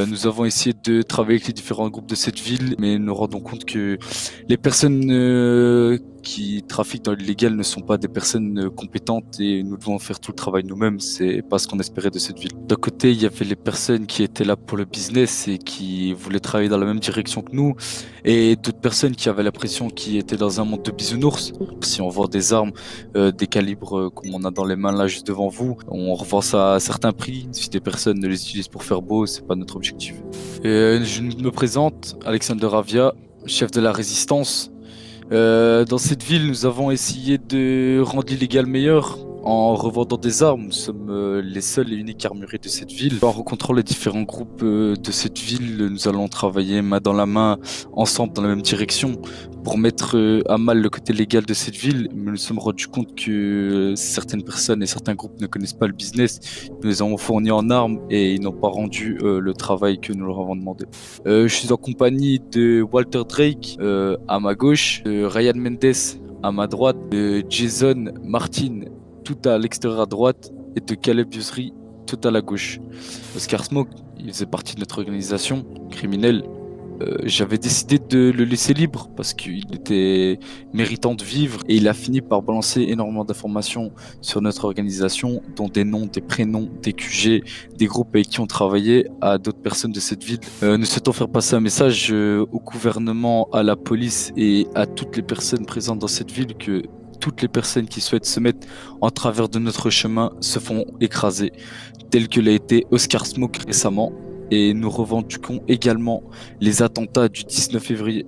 Nous avons essayé de travailler avec les différents groupes de cette ville, mais nous rendons compte que les personnes qui trafiquent dans l'illégal ne sont pas des personnes compétentes et nous devons faire tout le travail nous-mêmes. C'est pas ce qu'on espérait de cette ville. D'un côté, il y avait les personnes qui étaient là pour le business et qui voulaient travailler dans la même direction que nous, et d'autres personnes qui avaient l'impression qu'ils étaient dans un monde de bisounours. Si on vend des armes, des calibres comme on a dans les mains là juste devant vous, on revend ça à certains prix. Si des personnes ne les utilisent pour faire beau, c'est pas notre objectif. Je me présente, Alexander Avia, chef de la résistance. Dans cette ville, nous avons essayé de rendre l'illégal meilleur en revendant des armes. Nous sommes les seuls et uniques armuriers de cette ville. En rencontrant les différents groupes de cette ville, nous allons travailler main dans la main, ensemble dans la même direction, pour mettre à mal le côté légal de cette ville. Mais nous nous sommes rendus compte que certaines personnes et certains groupes ne connaissent pas le business. Nous les avons fournis en armes et ils n'ont pas rendu le travail que nous leur avons demandé. Je suis en compagnie de Walter Drake à ma gauche, de Ryan Mendes à ma droite, de Jason Martin tout à l'extérieur à droite et de Caleb Yousri tout à la gauche. Oscar Smoke, il faisait partie de notre organisation criminelle. J'avais décidé de le laisser libre parce qu'il était méritant de vivre et il a fini par balancer énormément d'informations sur notre organisation, dont des noms, des prénoms, des QG, des groupes avec qui on travaillait à d'autres personnes de cette ville. Nous souhaitons faire passer un message au gouvernement, à la police et à toutes les personnes présentes dans cette ville que toutes les personnes qui souhaitent se mettre en travers de notre chemin se font écraser, tel que l'a été Oscar Smoke récemment. Et nous revendiquons également les attentats du 19 février.